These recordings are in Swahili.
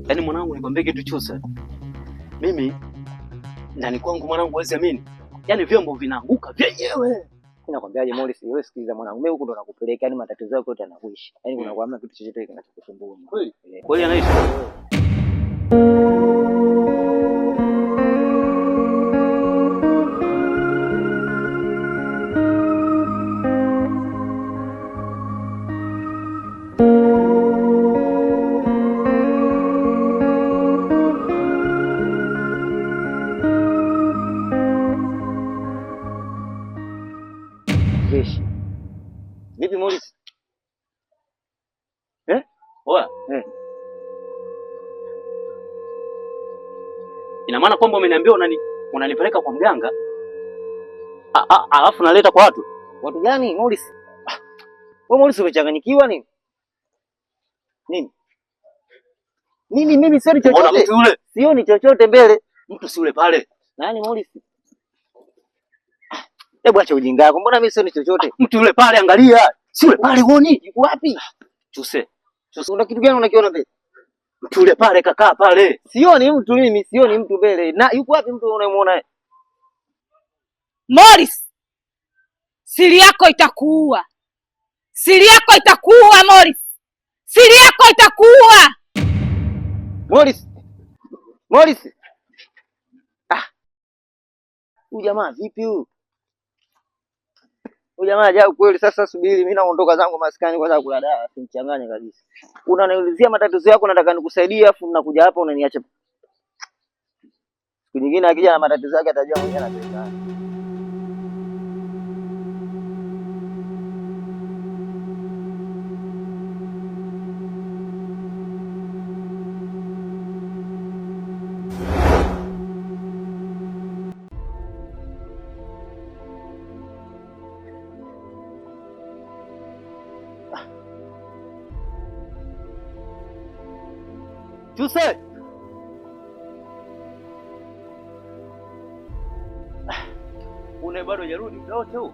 Yaani mwanangu nikwambie kitu Chusa. Mimi ndani kwangu mwanangu huwezi amini. Yaani vyombo vinaanguka vyenyewe. Nakwambiaje Morris, wewe sikiliza mwanangu. Mimi huko ndo nakupeleka, yani matatizo yako yote yanakuisha. Yaani kuna kwamba kitu chochote kinachokusumbua. Kweli? Kweli anaishi. Vipi Morris? Oya. Ina maana kwamba umeniambia unanipeleka kwa mganga? Alafu naleta kwa watu. Watu gani Morris? Wewe Morris umechanganyikiwa nini? Nini mimi sioni chochote. Mtu yule. Sioni chochote mbele. Mtu si yule pale. Nani Morris? Hebu acha ujinga wako. Mbona mimi sioni chochote? Mtu yule pale angalia. Si yule pale uone? Yuko wapi? Chuse. Una kitu gani unakiona mbele? Mtu yule pale kakaa pale. Sioni mtu mimi, sioni mtu mbele. Na yuko wapi mtu unayemuona? Morris, siri yako itakuua. Siri yako itakuua Morris. Siri yako itakuua. Morris. Huyu jamaa vipi huyu? Huyu jamaa ajabu kweli. Sasa subiri, mimi naondoka zangu maskani kwanza kula dawa, simchanganye kabisa. Unaniulizia matatizo yako, nataka nikusaidie, afu unakuja hapa unaniacha. Siku nyingine akija na matatizo yake atajua mwenyewe anataka. Chuse. Une bado hujarudi muda wote huu?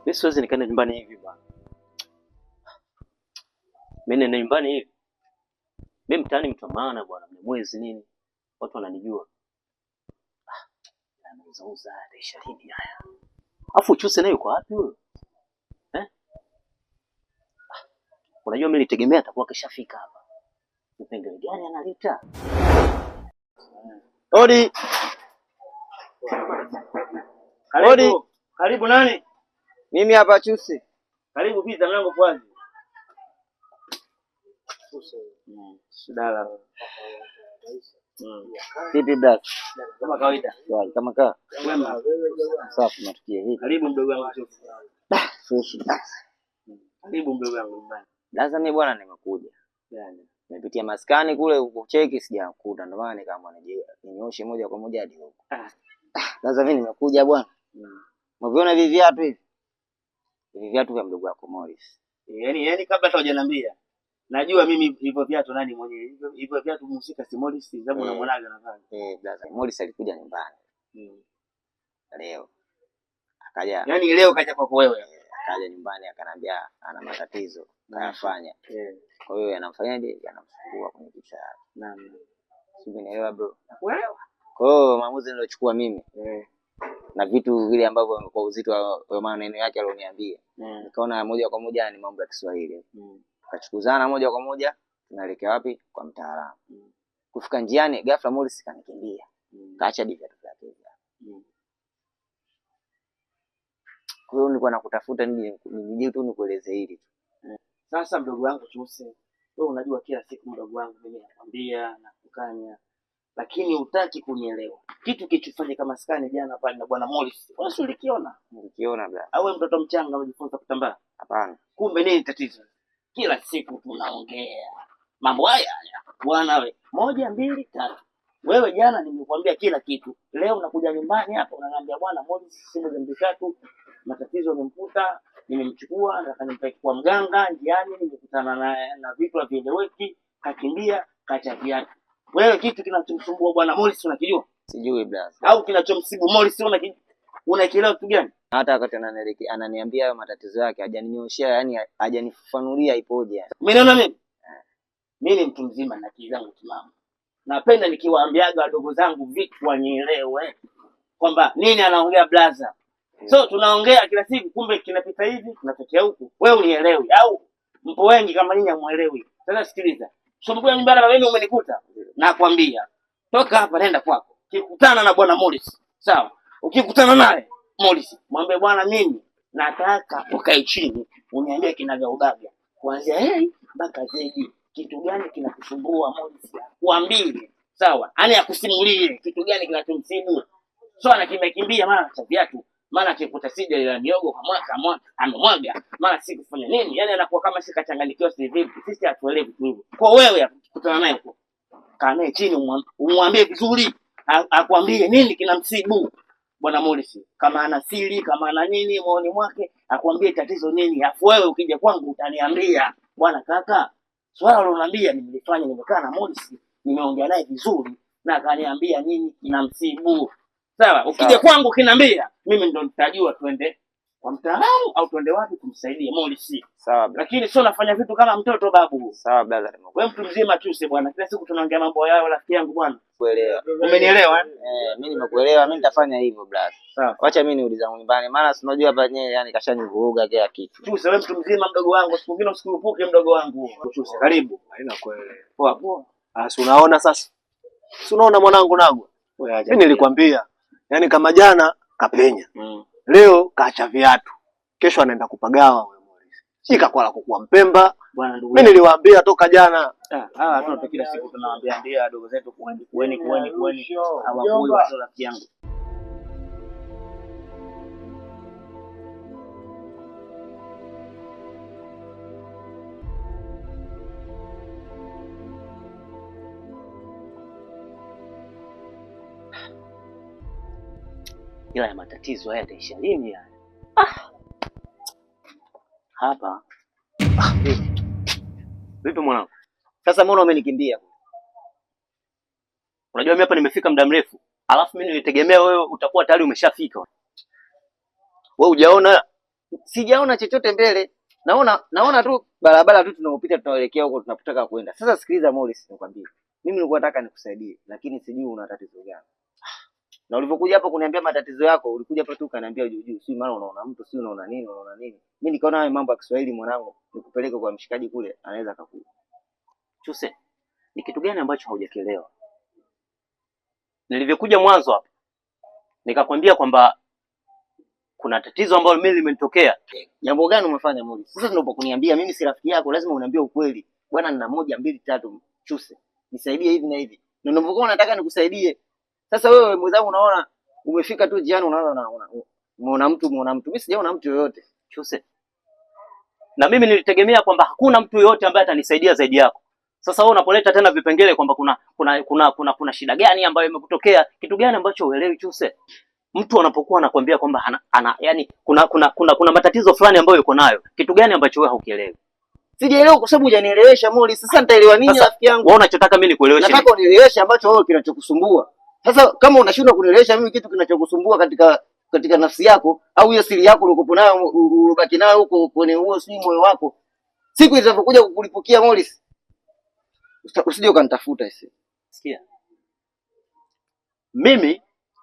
Mimi siwezi nikaenda nyumbani hivi bwana. Mimi nenda nyumbani hivi. Mimi mtaani mtu wa maana bwana, mwezi nini? Watu wananijua. Anauza biashara haya. Afu Chuse naye yuko wapi huyo? Unajua mimi nitegemea atakuwa kishafika hapa. Upengele gani analeta? Odi. Karibu nani? Mimi hapa Chuse. Karibu pita mlango kwanza. Chuse. Sidala. Vipi brother? Kama kawaida. Swali kama kaa. Wema. Safi natukia hivi. Karibu mdogo wangu Chuse. Fresh. Karibu mdogo wangu mbaya. Sasa mimi bwana nimekuja. Yaani nimepitia maskani kule kucheki sijakuta, ndio maana kama ninyoshe moja kwa moja hadi huko. Sasa mimi nimekuja bwana. Unaviona hivi viatu hivi? Hivi viatu vya mdogo wako Morris. Yaani kabla hata hujaniambia. Najua mimi hivyo viatu nani mwenyewe. Hivyo viatu mhusika si Morris, sababu unamwonaga nadhani. Brother, Morris alikuja nyumbani. Leo. Akaja. Yaani leo kaja kwako wewe. Akaja nyumbani akanambia ana matatizo kayafanya. Kwa hiyo anamfanyaje? Anamsumbua kwenye kichwa chake. Naam. Sio unaelewa bro? Nakuelewa. Kwa hiyo maamuzi nilochukua mimi na vitu vile ambavyo kwa uzito wa maneno yake alioniambia. Nikaona moja kwa moja ni mambo ya Kiswahili. Tukachukuzana moja kwa moja tunaelekea wapi? Kwa mtaalamu. Kufika njiani ghafla Morris kanikimbia. Kaacha viatu vyake. Kwa hiyo nilikuwa nakutafuta nije tu nikueleze hili tu. Sasa mdogo wangu Chuse, wewe unajua kila siku mdogo wangu mimi nakwambia na kukanya, lakini hutaki kunielewa. Kitu kichofanya kama skani jana pale na bwana Morris. Wewe ulikiona? Nilikiona bla. Au wewe mtoto mchanga unajifunza kutambaa? Hapana. Kumbe nini tatizo? Kila siku tunaongea mambo haya. Bwana wewe, 1 2 3. Wewe jana nimekuambia kila kitu. Leo unakuja nyumbani hapa unaniambia bwana Morris simu za 3 matatizo yamemkuta, nimemchukua na kanimpeleka kwa mganga, njiani nimekutana na vitu havieleweki, kakimbia, kacha viatu. Wewe kitu kinachomsumbua bwana Morris unakijua? Sijui blaza. Au kinachomsibu Morris unakijua? Unakielewa kitu gani? Hata wakati ananiambia hayo matatizo yake hajaninyoshea, yani hajanifafanulia ipoje. Umeona mimi? Mimi ni mtu mzima na akili zangu timamu. Napenda nikiwaambiaga wadogo zangu vitu wanielewe kwamba nini anaongea blaza. So tunaongea kila siku, kumbe kinapita hivi, tunatokea huku. Wewe unielewi au mpo wengi kama nyinyi hamuelewi. Sasa sikiliza. Somekuja nyumbani baba, mimi umenikuta. Nakwambia, toka hapa nenda kwako. Ukikutana na bwana Morris, sawa? Ukikutana naye Morris, mwambie bwana, mimi nataka ukae chini, uniambie kinagaubaga. Kuanzia mpaka zedi, kitu gani kinakusumbua Morris? Kuambie, sawa? Yaani akusimulie kitu gani kinachomsibu. So anakimbia mara cha viatu, mara akikuta sija ile miogo kwa mwaka amemwaga, mara si kufanya nini? Yaani anakuwa kama si kachanganyikiwa si vipi. Sisi hatuelewi hivyo. Kwa wewe kukutana naye huko, kaa naye chini umwambie vizuri, akwambie nini kinamsibu bwana Morris. Kama ana siri, kama ana nini moyoni mwake, akwambie tatizo nini. Afu wewe ukija kwangu utaniambia, bwana kaka, swala uloniambia nimelifanya, nimekaa na Morris, nimeongea naye vizuri na akaniambia nini kinamsibu. Sawa, ukija kwangu kiniambia, mimi ndo nitajua twende kwa mtaalamu au twende wapi kumsaidia Morris. Sawa. Lakini sio nafanya vitu kama mtoto babu. Sawa brother. Wewe mtu mzima tu bwana. Kila siku tunaongea mambo yao rafiki yangu bwana. Kuelewa. Umenielewa? Mimi nimekuelewa, mimi nitafanya hivyo brother. Sawa. Acha mimi niulize nyumbani, maana si unajua hapa yenyewe yani kashanivuruga kila kitu. Tu wewe mtu mzima mdogo wangu, siku nyingine usikurupuke mdogo wangu. Chuse, karibu. Haina kweli. Poa poa. Si unaona sasa? Si unaona mwanangu Nagwa? Mimi nilikwambia. Yaani kama jana kapenya. Leo kaacha viatu. Kesho anaenda kupagawa wewe Morris. Shika kwa la kukua Mpemba. Bwana ndugu. Mimi niliwaambia toka jana. Watu kila siku tunawaambia ndio wadogo zetu kueni. Hawakui watu rafiki yangu. Ila ya matatizo haya yataisha lini yani? Hapa. Vipi mwanangu? Sasa mbona umenikimbia? Unajua mimi hapa nimefika muda mrefu. Alafu mimi nilitegemea wewe utakuwa tayari umeshafika. Wewe hujaona? Sijaona chochote mbele. Naona tu barabara tu tunaopita tunaelekea huko tunapotaka kwenda. Sasa sikiliza Morris, nikwambie. Mimi nilikuwa nataka nikusaidie, lakini sijui una tatizo gani. Na ulivyokuja hapa kuniambia matatizo yako, ulikuja hapa tu ukaniambia juu, si maana unaona mtu, si unaona nini. Mimi nikaona hayo mambo ya Kiswahili mwanangu, nikupeleke kwa mshikaji kule, anaweza akakuja. Chuse, ni kitu gani ambacho haujakielewa? Nilivyokuja mwanzo hapa, nikakwambia kwamba kuna tatizo ambalo mimi limenitokea. Jambo gani umefanya Morris? Sasa unapokuniambia mimi si rafiki yako, lazima uniambie ukweli. Bwana nina 1 2 3, Chuse. Nisaidie hivi na hivi. Na unapokuwa unataka nikusaidie. Sasa wewe mwenzangu unaona umefika tu jiani unaona mtu. Mimi sijaona mtu yoyote. Chuse. Na mimi nilitegemea kwamba hakuna mtu yoyote ambaye atanisaidia zaidi yako. Sasa wewe unapoleta tena vipengele kwamba kuna shida gani ambayo imekutokea, kitu gani ambacho uelewi Chuse? Mtu anapokuwa anakuambia kwamba yani kuna matatizo fulani ambayo yuko nayo, kitu gani ambacho wewe haukielewi? Sijaelewa kwa sababu hujanielewesha Morris. Sasa nitaelewa nini rafiki yangu? Wewe unachotaka mimi nikueleweshe? Nataka unieleweshe ambacho wewe kinachokusumbua. Sasa kama unashindwa kunielewesha mimi kitu kinachokusumbua katika nafsi yako au hiyo siri yako ulikopo nayo ubaki nayo huko kwenye huo si moyo wako, siku itakapokuja kukulipukia Morris, usije ukanitafuta isi. Sikia. Mimi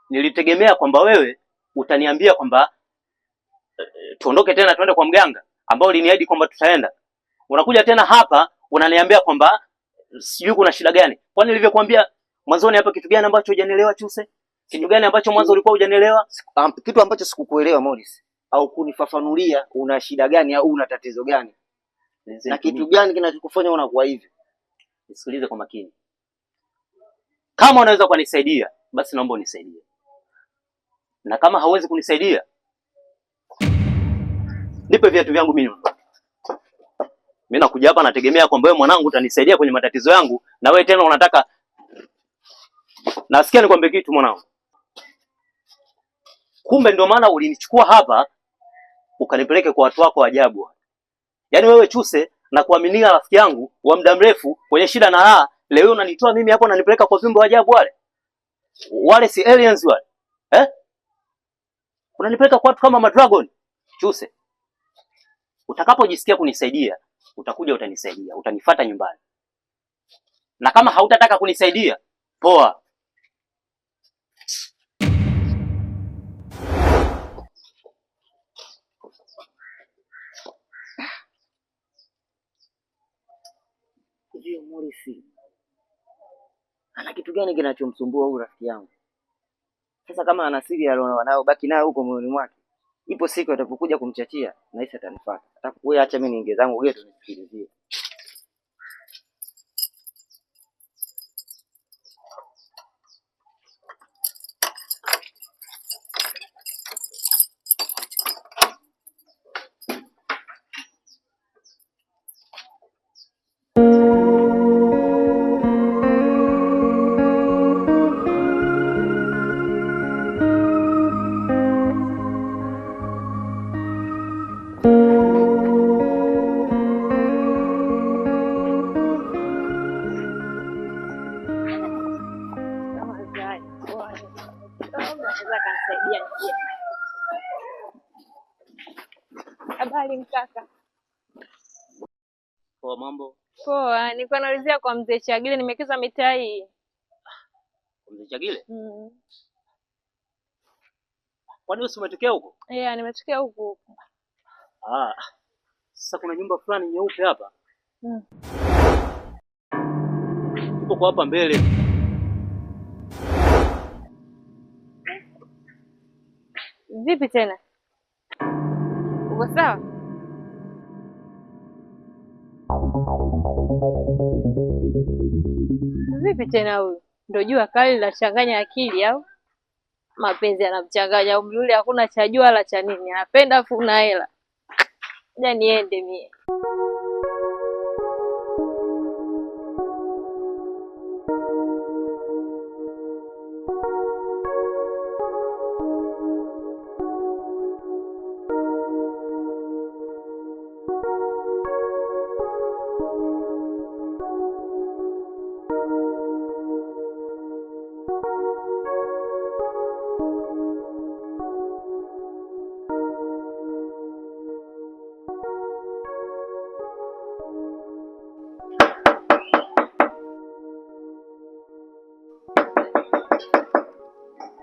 nilitegemea kwamba wewe utaniambia kwamba tuondoke tena tuende kwa mganga ambao uliniahidi kwamba tutaenda. Unakuja tena hapa unaniambia kwamba sijui kuna shida gani. Kwani nilivyokuambia mwanzoni hapa kitu gani ambacho hujanielewa Chuse? Kitu gani ambacho mwanzo ulikuwa hujanielewa? Kitu ambacho sikukuelewa Morris, au kunifafanulia una shida gani au una tatizo gani? Na kitu gani kinachokufanya unakuwa hivi? Nisikilize kwa makini. Kama unaweza kunisaidia, basi naomba unisaidie. Na kama hauwezi kunisaidia, nipe viatu vyangu mimi. Mimi nakuja hapa nategemea kwamba wewe mwanangu utanisaidia kwenye matatizo yangu, na wewe tena unataka. Nasikia nikwambie kitu mwanangu. Kumbe ndio maana ulinichukua hapa ukanipeleke kwa watu wako ajabu. Yaani wewe Chuse na kuaminia rafiki yangu wa muda mrefu kwenye shida na raha, leo unanitoa mimi hapo unanipeleka kwa viumbe ajabu wale. Wale si aliens wale. Unanipeleka kwa watu kama madragon. Chuse, utakapojisikia kunisaidia, utakuja utanisaidia, utanifuata nyumbani. Na kama hautataka kunisaidia, poa. Hiyo Morris ana kitu gani kinachomsumbua huyu rafiki yangu? Sasa kama ana siri baki nayo huko moyoni mwake, ipo siku atapokuja kumchachia na hisi atanifuata. Atakuwa acha mimi niingie zangu geto nisikilizie. Habari mkaka. Poa, mambo? Poa, nilikuwa naulizia kwa mzee Chagile, nimekeza mitaa hii. Mzee Chagile? Kwani wewe umetokea huko? Yeah, nimetokea huko. Sasa kuna nyumba fulani nyeupe hapa. Uko kwa hapa mbele. Vipi tena? Uko sawa? Vipi tena huyu? Ndio jua kali linachanganya akili au? Mapenzi yanamchanganya umri ule, hakuna cha jua wala cha nini. Anapenda afu una hela. Ngoja niende mie.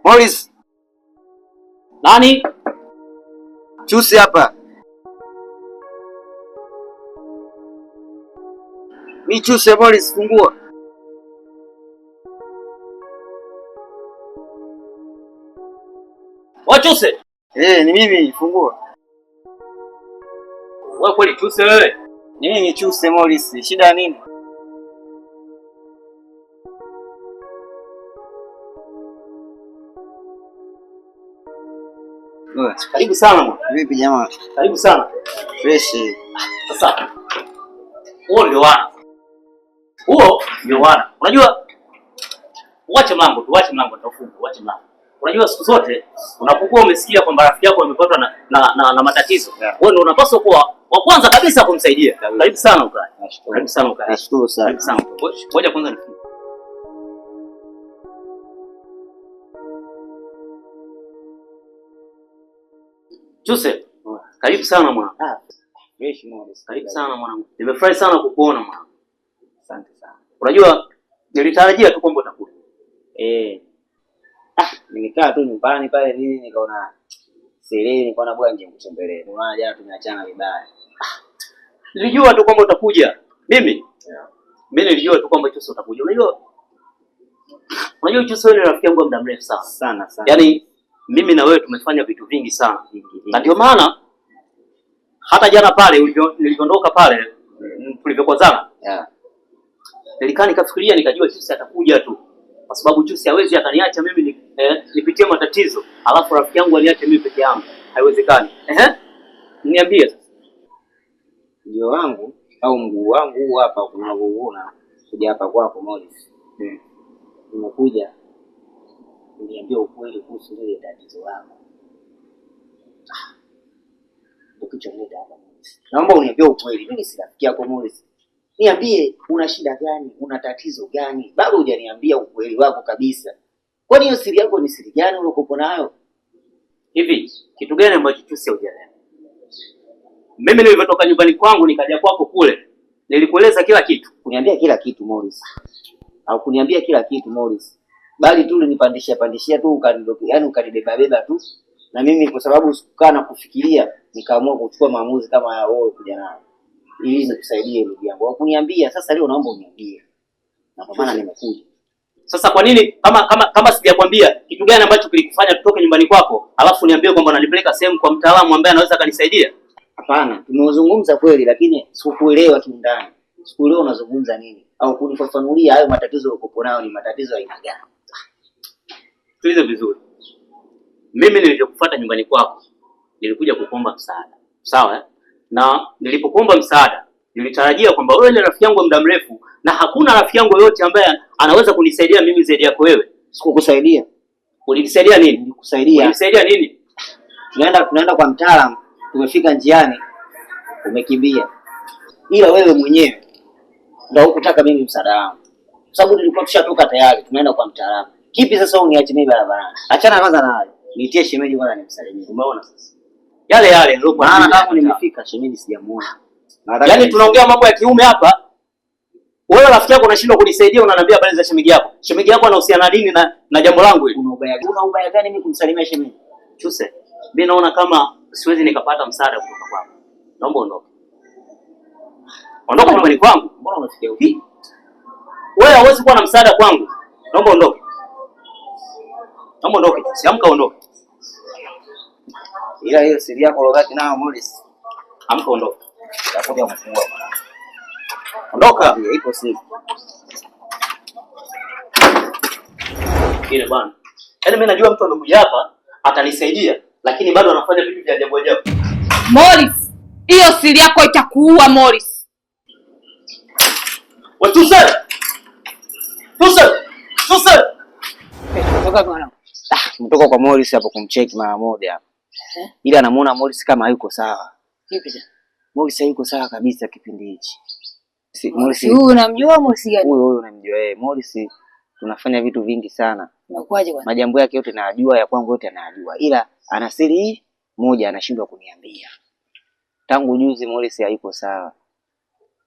Morris. Nani? Chuse hapa. Mimi Chuse Morris, fungua. Chuse. Ni mimi, fungua. Wewe kweli Chuse wewe? Ni mimi Chuse Morris, shida nini? Karibu sana mwana. Vipi jamaa? Karibu sana. Fresh. Sasa. Huo ndio wana. Unajua uache mlango utafunga, uache mlango. Unajua siku zote unapokuwa umesikia kwamba rafiki yako amepatwa na matatizo, wewe ndio unapaswa kuwa wa kwanza kabisa kumsaidia. Karibu sana ukae. Karibu sana ukae. Nashukuru sana. Karibu sana. Ngoja kwanza nifunge. Chuse, karibu sana mwana. Fresh Morris. Karibu sana mwanangu. Nimefurahi sana kukuona mwana. Asante sana. Unajua nilitarajia tu kwamba utakuja. Nimekaa tu nyumbani pale nini nikaona siri nikaona bwana nje kutembelee. Maana jana tumeachana vibaya. Nilijua tu kwamba utakuja. Mimi nilijua tu kwamba Chuse utakuja. Unajua Chuse wewe ni rafiki yangu wa muda mrefu sana. Sana. Yaani mimi na wewe tumefanya vitu vingi sana. Na ndio maana hata jana pale niliondoka pale tulivyokozana. Nilikaa nikafikiria nikajua Chuse atakuja tu. Kwa sababu Chuse hawezi akaniacha mimi nipitie matatizo, alafu rafiki yangu aniache mimi peke yangu. Haiwezekani. Niambie sasa. Ndio wangu au mguu wangu huu hapa kunavyoona kuja hapa kwako Morris. Nimekuja niambie ukweli kuhusu ile tatizo lako. Ukichomeka hapa Morris. Naomba uniambie ukweli. Mimi si rafiki yako Morris. Niambie una shida gani? Una tatizo gani? Bado hujaniambia ukweli wako kabisa. Kwani hiyo siri yako ni siri gani uliokuwa nayo? Hivi kitu gani ambacho Chusi hujaelewa? Mimi nilivyotoka nyumbani kwangu nikaja kwako kule, nilikueleza kila kitu. Kuniambia kila kitu Morris. Au kuniambia kila kitu Morris. Bali tu ulinipandishia tu ukanibeba beba tu. Na mimi kwa sababu sikukaa na kufikiria, nikaamua kuchukua maamuzi kama ya wewe kuja nayo. Ili nikusaidie ndugu yangu. Au kuniambia sasa leo naomba uniambie. Na kwa maana nimekuja. Sasa kwa nini kama sijakwambia kitu gani ambacho kilikufanya tutoke nyumbani kwako, alafu niambie kwamba unanipeleka sehemu kwa mtaalamu ambaye anaweza akanisaidia? Hapana, tumezungumza kweli lakini sikukuelewa kiundani. Sikuelewa unazungumza nini au kunifafanulia hayo matatizo uko nayo ni matatizo aina gani? Sikiliza vizuri. Mimi nilivyokufuata nyumbani kwako, nilikuja kukuomba msaada. Sawa? Na nilipokuomba msaada, nilitarajia kwamba wewe ni rafiki yangu wa muda mrefu na hakuna rafiki yangu yote ambaye anaweza kunisaidia mimi zaidi yako wewe. Sikukusaidia. Ulinisaidia nini? Nilikusaidia. Ulinisaidia nini? Tunaenda kwa mtaalamu, tumefika njiani umekimbia. Ila wewe mwenyewe ndio hukutaka mimi msaada wangu. Kwa sababu nilikuwa tushatoka tayari, tunaenda kwa mtaalamu. Kipi sasa uniache mimi barabarani? Achana kwanza na hayo. Nitie shemeji kwanza nimsalimie. Umeona sasa? Yale ndio kwa maana kama nimefika shemeji sijamuona. Yaani tunaongea mambo ya kiume hapa. Wewe rafiki yako unashindwa kunisaidia, unaniambia habari za shemeji yako. Shemeji yako anahusiana nini na jambo langu hili? Una ubaya gani mimi kumsalimia shemeji? Chuse, mimi naona kama siwezi nikapata msaada kutoka kwako. Naomba ondoke. Ondoka nyumbani kwangu. Mbona unafikia hivi? Wewe hauwezi kuwa na msaada kwangu. Naomba ondoke. Naomba ondoke. Siamka ondoke. Ila hiyo siri yako logati nao Morris. Amka ondoke. Utakuja kufungua bwana. Ondoka. Iko siri. Kile bwana. Yaani mimi najua mtu amekuja hapa atanisaidia, lakini bado anafanya vitu vya ajabu ajabu. Morris, hiyo siri yako itakuua Morris. Watuse! Mtoka kwa Morris hapo kumcheki mara moja hapo. Ila anamuona Morris kama hayuko sawa. Vipi sasa? Morris hayuko sawa kabisa kipindi hichi. Morris huyu unamjua Morris gani? Huyu unamjua Morris tunafanya vitu vingi sana. Unakuaje bwana? Majambo yake yote najua, ya kwangu yote anajua. Ila ana siri moja anashindwa kuniambia. Tangu juzi Morris hayuko sawa.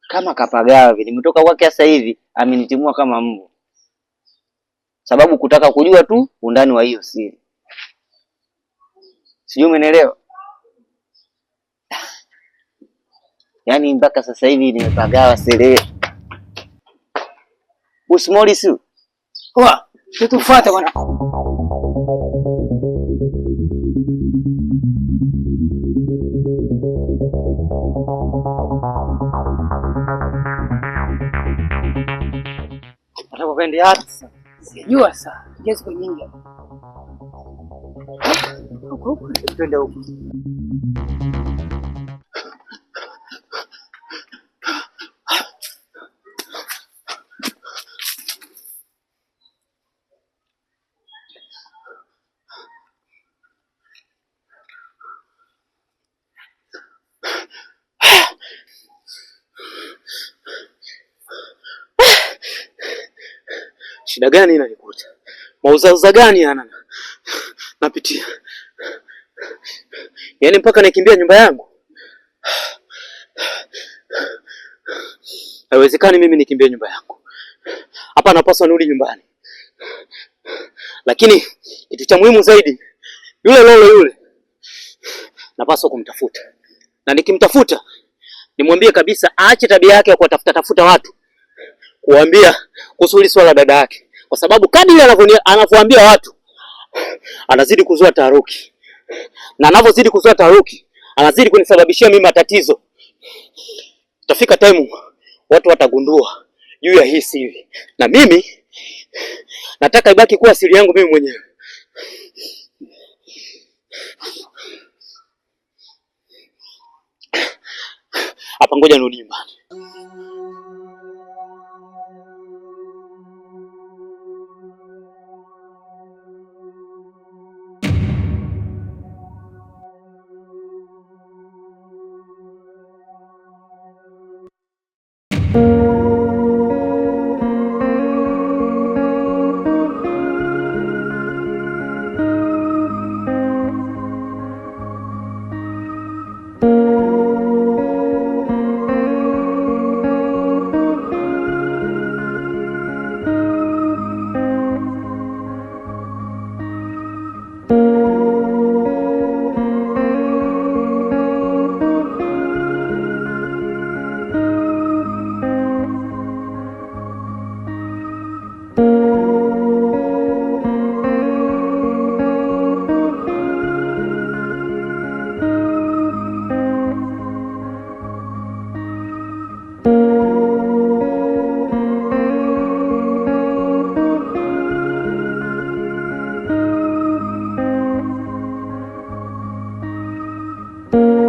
Kama kapagawa vile. Nimetoka kwake sasa hivi amenitimua kama mbu. Sababu kutaka kujua tu undani wa hiyo siri. Sijui umeelewa? Yaani mpaka sasa hivi nimepagawa siri. Morris. Poa, tutufuate bwana. Nataka kwenda hata sasa. Sijua sasa. Jezi kwa nyingi. Huko twende huko. Shida gani inanikuta? Mauzauza gani yana napitia? Yaani mpaka nikimbia nyumba yangu? Haiwezekani mimi nikimbia nyumba yangu. Hapa napaswa nirudi nyumbani. Lakini kitu cha muhimu zaidi, yule Lolo yule napaswa kumtafuta. Na nikimtafuta nimwambie kabisa aache tabia yake ya kuwatafuta watu. Kuambia kuhusu swala dada yake. Kwa sababu kadri anavyoambia watu anazidi kuzua taharuki. Na anavyozidi kuzua taharuki anazidi kunisababishia mimi matatizo. Itafika time watu watagundua juu ya hii siri. Na mimi nataka ibaki kuwa siri yangu mimi mwenyewe. Hapa ngoja nirudi nyumbani. Sawa.